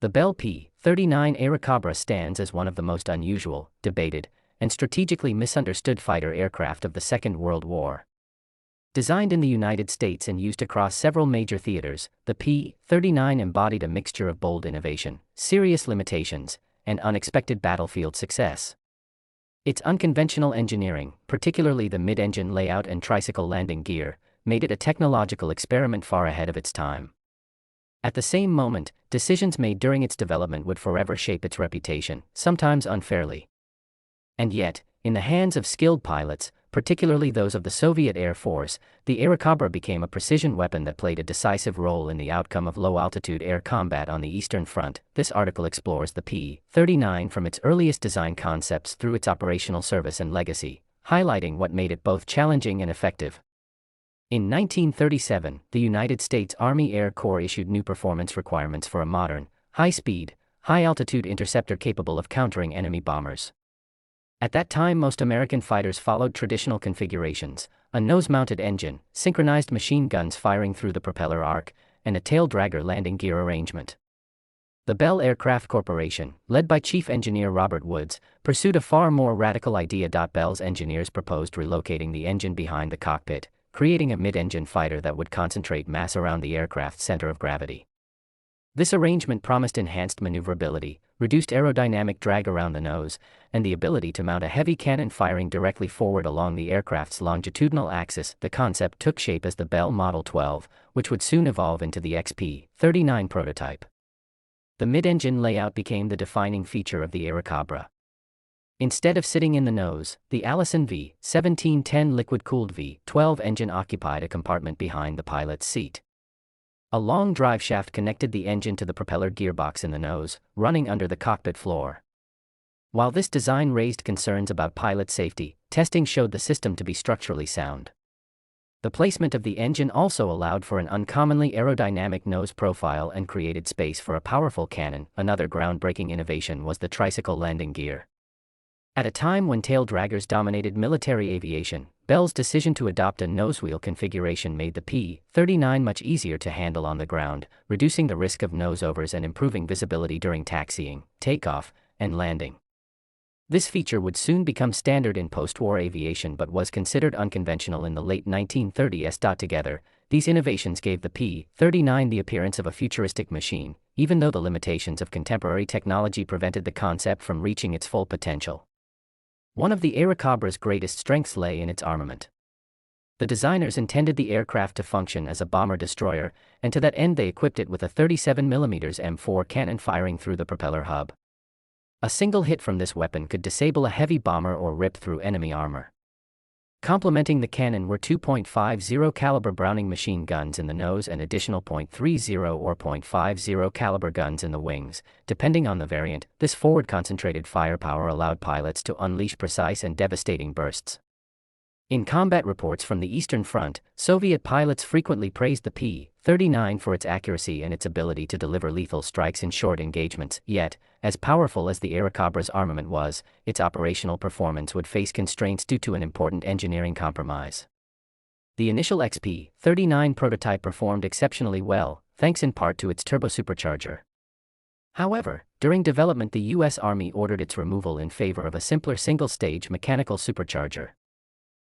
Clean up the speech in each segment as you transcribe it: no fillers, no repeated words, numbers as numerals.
The Bell P-39 Airacobra stands as one of the most unusual, debated, and strategically misunderstood fighter aircraft of the Second World War. Designed in the United States and used across several major theaters, the P-39 embodied a mixture of bold innovation, serious limitations, and unexpected battlefield success. Its unconventional engineering, particularly the mid-engine layout and tricycle landing gear, made it a technological experiment far ahead of its time. At the same moment, decisions made during its development would forever shape its reputation, sometimes unfairly. And yet, in the hands of skilled pilots, particularly those of the Soviet Air Force, the Airacobra became a precision weapon that played a decisive role in the outcome of low-altitude air combat on the Eastern Front. This article explores the P-39 from its earliest design concepts through its operational service and legacy, highlighting what made it both challenging and effective. In 1937, the United States Army Air Corps issued new performance requirements for a modern, high-speed, high-altitude interceptor capable of countering enemy bombers. At that time, most American fighters followed traditional configurations: a nose-mounted engine, synchronized machine guns firing through the propeller arc, and a tail-dragger landing gear arrangement. The Bell Aircraft Corporation, led by Chief Engineer Robert Woods, pursued a far more radical idea. Bell's engineers proposed relocating the engine behind the cockpit, creating a mid-engine fighter that would concentrate mass around the aircraft's center of gravity. This arrangement promised enhanced maneuverability, reduced aerodynamic drag around the nose, and the ability to mount a heavy cannon firing directly forward along the aircraft's longitudinal axis. The concept took shape as the Bell Model 12, which would soon evolve into the XP-39 prototype. The mid-engine layout became the defining feature of the Airacobra. Instead of sitting in the nose, the Allison V-1710 liquid-cooled V-12 engine occupied a compartment behind the pilot's seat. A long drive shaft connected the engine to the propeller gearbox in the nose, running under the cockpit floor. While this design raised concerns about pilot safety, testing showed the system to be structurally sound. The placement of the engine also allowed for an uncommonly aerodynamic nose profile and created space for a powerful cannon. Another groundbreaking innovation was the tricycle landing gear. At a time when tail draggers dominated military aviation, Bell's decision to adopt a nosewheel configuration made the P-39 much easier to handle on the ground, reducing the risk of noseovers and improving visibility during taxiing, takeoff, and landing. This feature would soon become standard in post-war aviation but was considered unconventional in the late 1930s. Together, these innovations gave the P-39 the appearance of a futuristic machine, even though the limitations of contemporary technology prevented the concept from reaching its full potential. One of the Airacobra's greatest strengths lay in its armament. The designers intended the aircraft to function as a bomber-destroyer, and to that end they equipped it with a 37mm M4 cannon firing through the propeller hub. A single hit from this weapon could disable a heavy bomber or rip through enemy armor. Complementing the cannon were 2.50 caliber Browning machine guns in the nose and additional .30 or .50 caliber guns in the wings, depending on the variant. This forward concentrated firepower allowed pilots to unleash precise and devastating bursts. In combat reports from the Eastern Front, Soviet pilots frequently praised the P-39 for its accuracy and its ability to deliver lethal strikes in short engagements. Yet, as powerful as the Airacobra's armament was, its operational performance would face constraints due to an important engineering compromise. The initial XP-39 prototype performed exceptionally well, thanks in part to its turbosupercharger. However, during development the U.S. Army ordered its removal in favor of a simpler single-stage mechanical supercharger.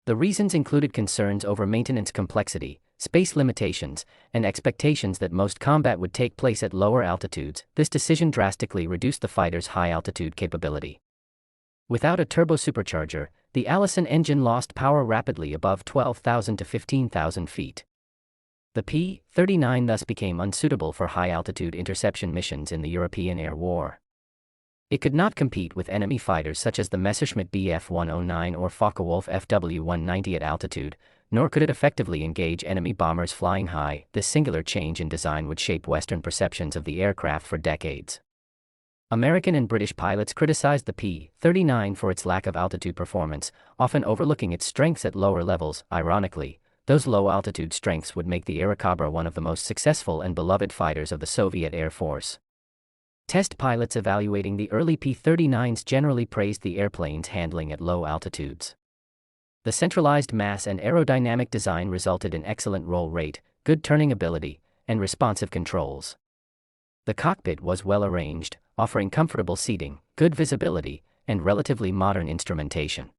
The reasons included concerns over maintenance complexity, space limitations, and expectations that most combat would take place at lower altitudes. This decision drastically reduced the fighter's high-altitude capability. Without a turbosupercharger, the Allison engine lost power rapidly above 12,000 to 15,000 feet. The P-39 thus became unsuitable for high-altitude interception missions in the European Air War. It could not compete with enemy fighters such as the Messerschmitt Bf-109 or Focke-Wulf Fw-190 at altitude, nor could it effectively engage enemy bombers flying high. This singular change in design would shape Western perceptions of the aircraft for decades. American and British pilots criticized the P-39 for its lack of altitude performance, often overlooking its strengths at lower levels. Ironically, those low-altitude strengths would make the Airacobra one of the most successful and beloved fighters of the Soviet Air Force. Test pilots evaluating the early P-39s generally praised the airplane's handling at low altitudes. The centralized mass and aerodynamic design resulted in excellent roll rate, good turning ability, and responsive controls. The cockpit was well arranged, offering comfortable seating, good visibility, and relatively modern instrumentation.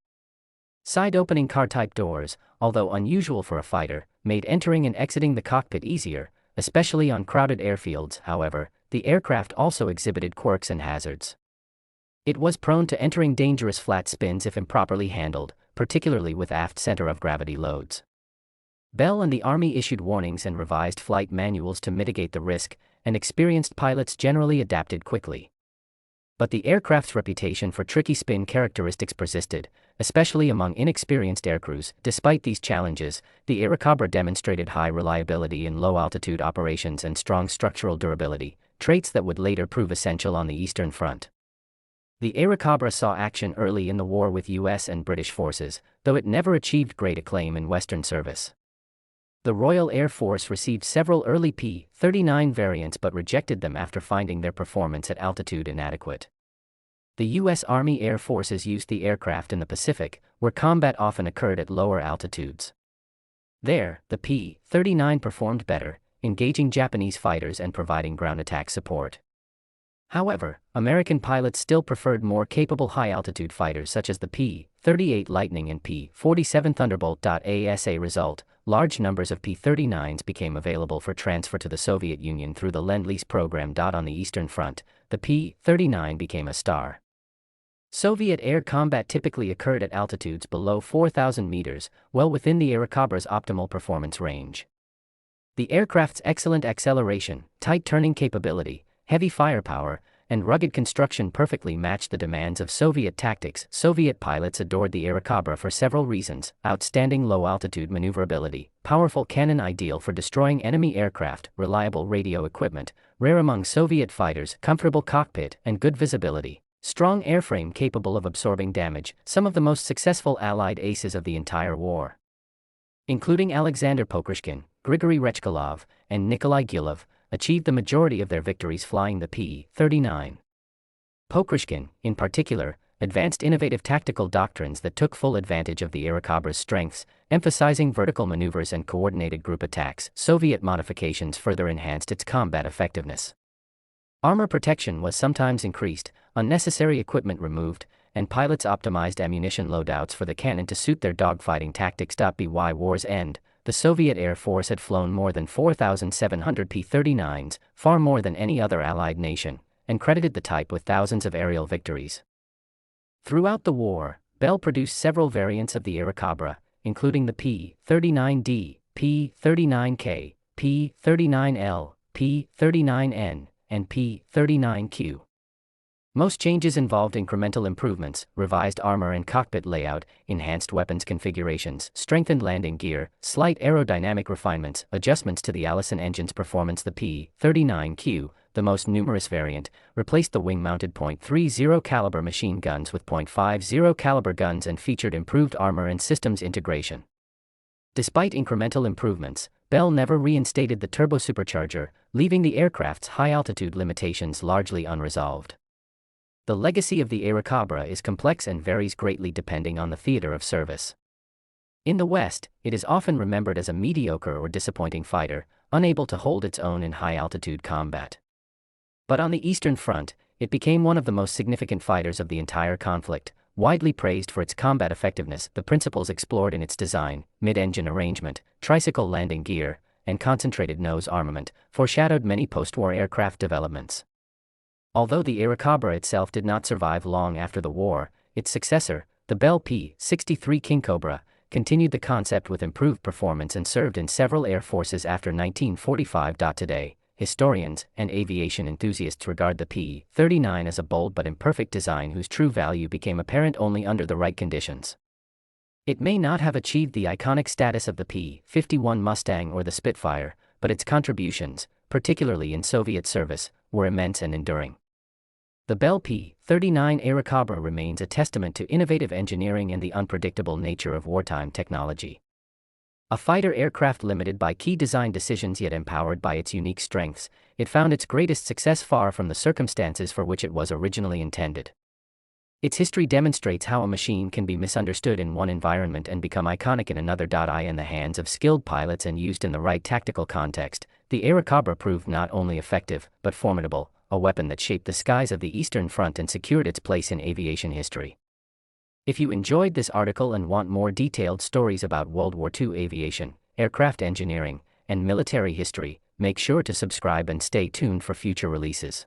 Side-opening car-type doors, although unusual for a fighter, made entering and exiting the cockpit easier, especially on crowded airfields. However, the aircraft also exhibited quirks and hazards. It was prone to entering dangerous flat spins if improperly handled, particularly with aft center of gravity loads. Bell and the Army issued warnings and revised flight manuals to mitigate the risk, and experienced pilots generally adapted quickly. But the aircraft's reputation for tricky spin characteristics persisted, especially among inexperienced aircrews. Despite these challenges, the Airacobra demonstrated high reliability in low-altitude operations and strong structural durability, traits that would later prove essential on the Eastern Front. The Airacobra saw action early in the war with US and British forces, though it never achieved great acclaim in Western service. The Royal Air Force received several early P-39 variants but rejected them after finding their performance at altitude inadequate. The U.S. Army Air Forces used the aircraft in the Pacific, where combat often occurred at lower altitudes. There, the P-39 performed better, engaging Japanese fighters and providing ground attack support. However, American pilots still preferred more capable high-altitude fighters such as the P-38 Lightning and P-47 Thunderbolt. As a result, large numbers of P-39s became available for transfer to the Soviet Union through the Lend-Lease program. On the Eastern Front, the P-39 became a star. Soviet air combat typically occurred at altitudes below 4,000 meters, well within the Airacobra's optimal performance range. The aircraft's excellent acceleration, tight turning capability, heavy firepower, and rugged construction perfectly matched the demands of Soviet tactics. Soviet pilots adored the Airacobra for several reasons: outstanding low-altitude maneuverability, powerful cannon ideal for destroying enemy aircraft, reliable radio equipment, rare among Soviet fighters, comfortable cockpit, and good visibility, strong airframe capable of absorbing damage. Some of the most successful Allied aces of the entire war, including Alexander Pokryshkin, Grigory Rechkalov, and Nikolai Gilov, achieved the majority of their victories flying the P-39. Pokryshkin, in particular, advanced innovative tactical doctrines that took full advantage of the Airacobra's strengths, emphasizing vertical maneuvers and coordinated group attacks. Soviet modifications further enhanced its combat effectiveness. Armor protection was sometimes increased, unnecessary equipment removed, and pilots optimized ammunition loadouts for the cannon to suit their dogfighting tactics. By war's end, the Soviet Air Force had flown more than 4,700 P-39s, far more than any other Allied nation, and credited the type with thousands of aerial victories. Throughout the war, Bell produced several variants of the Airacobra, including the P-39D, P-39K, P-39L, P-39N, and P-39Q. Most changes involved incremental improvements: revised armor and cockpit layout, enhanced weapons configurations, strengthened landing gear, slight aerodynamic refinements, adjustments to the Allison engine's performance. The P-39Q, the most numerous variant, replaced the wing-mounted .30 caliber machine guns with .50 caliber guns and featured improved armor and systems integration. Despite incremental improvements, Bell never reinstated the turbosupercharger, leaving the aircraft's high-altitude limitations largely unresolved. The legacy of the Airacobra is complex and varies greatly depending on the theater of service. In the West, it is often remembered as a mediocre or disappointing fighter, unable to hold its own in high-altitude combat. But on the Eastern Front, it became one of the most significant fighters of the entire conflict, widely praised for its combat effectiveness. The principles explored in its design, mid-engine arrangement, tricycle landing gear, and concentrated nose armament, foreshadowed many post-war aircraft developments. Although the Airacobra itself did not survive long after the war, its successor, the Bell P-63 Kingcobra, continued the concept with improved performance and served in several air forces after 1945. Today, historians and aviation enthusiasts regard the P-39 as a bold but imperfect design whose true value became apparent only under the right conditions. It may not have achieved the iconic status of the P-51 Mustang or the Spitfire, but its contributions, particularly in Soviet service, were immense and enduring. The Bell P-39 Airacobra remains a testament to innovative engineering and the unpredictable nature of wartime technology. A fighter aircraft limited by key design decisions yet empowered by its unique strengths, it found its greatest success far from the circumstances for which it was originally intended. Its history demonstrates how a machine can be misunderstood in one environment and become iconic in another. In the hands of skilled pilots and used in the right tactical context, the Airacobra proved not only effective, but formidable, a weapon that shaped the skies of the Eastern Front and secured its place in aviation history. If you enjoyed this article and want more detailed stories about World War II aviation, aircraft engineering, and military history, make sure to subscribe and stay tuned for future releases.